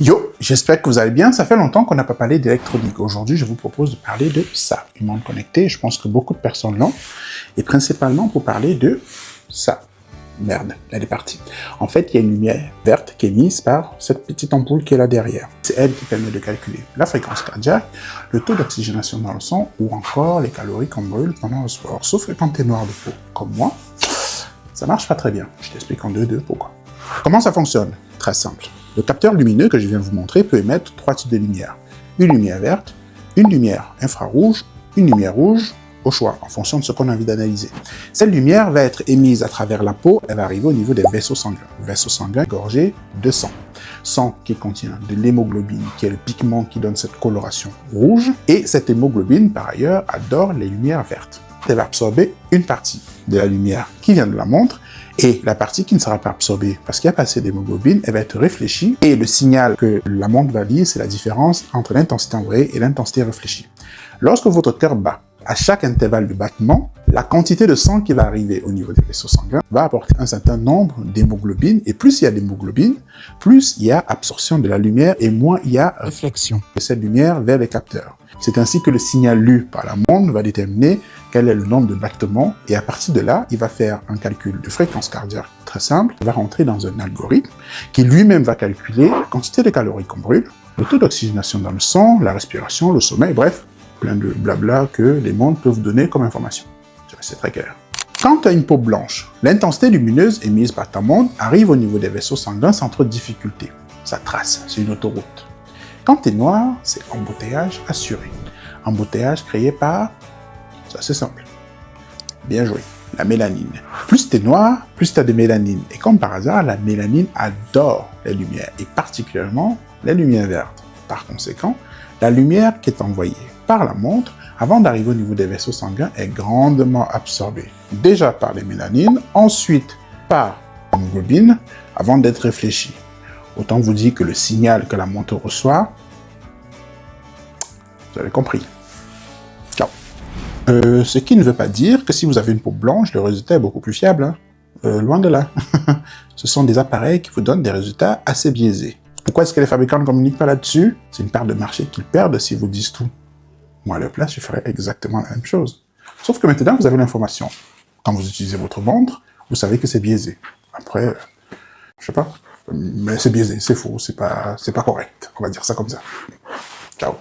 Yo, j'espère que vous allez bien. Ça fait longtemps qu'on n'a pas parlé d'électronique. Aujourd'hui, je vous propose de parler de ça, une montre connectée. Je pense que beaucoup de personnes l'ont. Et principalement pour parler de ça. Merde, elle est partie. En fait, il y a une lumière verte qui est mise par cette petite ampoule qui est là derrière. C'est elle qui permet de calculer la fréquence cardiaque, le taux d'oxygénation dans le sang ou encore les calories qu'on brûle pendant le sport. Sauf que quand tu es noir de peau, comme moi, ça marche pas très bien. Je t'explique en deux pourquoi. Comment ça fonctionne? Très simple. Le capteur lumineux que je viens de vous montrer peut émettre trois types de lumière. Une lumière verte, une lumière infrarouge, une lumière rouge, au choix, en fonction de ce qu'on a envie d'analyser. Cette lumière va être émise à travers la peau, elle va arriver au niveau des vaisseaux sanguins. Vaisseaux sanguins gorgés de sang. Sang qui contient de l'hémoglobine, qui est le pigment qui donne cette coloration rouge. Et cette hémoglobine, par ailleurs, adore les lumières vertes. Elle va absorber une partie de la lumière qui vient de la montre, et la partie qui ne sera pas absorbée parce qu'il n'y a pas assez d'hémoglobine, elle va être réfléchie, et le signal que la montre va lire, c'est la différence entre l'intensité envoyée et l'intensité réfléchie. Lorsque votre cœur bat, à chaque intervalle de battement, la quantité de sang qui va arriver au niveau des vaisseaux sanguins va apporter un certain nombre d'hémoglobine, et plus il y a d'hémoglobine, plus il y a absorption de la lumière et moins il y a réflexion de cette lumière vers les capteurs. C'est ainsi que le signal lu par la montre va déterminer quel est le nombre de battements, et à partir de là, il va faire un calcul de fréquence cardiaque très simple, il va rentrer dans un algorithme qui lui-même va calculer la quantité de calories qu'on brûle, le taux d'oxygénation dans le sang, la respiration, le sommeil, bref, plein de blabla que les montres peuvent donner comme information. C'est très clair. Quand tu as une peau blanche, l'intensité lumineuse émise par ta montre arrive au niveau des vaisseaux sanguins sans trop de difficulté. Ça trace, c'est une autoroute. Quand tu es noir, c'est embouteillage assuré. Embouteillage créé par... C'est assez simple. Bien joué. La mélanine. Plus tu es noir, plus tu as de mélanine. Et comme par hasard, la mélanine adore les lumières, et particulièrement les lumières vertes. Par conséquent, la lumière qui est envoyée par la montre, avant d'arriver au niveau des vaisseaux sanguins, est grandement absorbée. Déjà par les mélanines, ensuite par l'hémoglobine, avant d'être réfléchie. Autant vous dire que le signal que la montre reçoit, vous avez compris. Ciao. Ce qui ne veut pas dire que si vous avez une peau blanche, le résultat est beaucoup plus fiable. Hein. Loin de là. Ce sont des appareils qui vous donnent des résultats assez biaisés. Pourquoi est-ce que les fabricants ne communiquent pas là-dessus? C'est une part de marché qu'ils perdent s'ils vous disent tout. Moi, à leur place, je ferais exactement la même chose. Sauf que maintenant, vous avez l'information. Quand vous utilisez votre montre, vous savez que c'est biaisé. Après, je sais pas, mais c'est biaisé, c'est faux, c'est pas correct. On va dire ça comme ça. Ciao.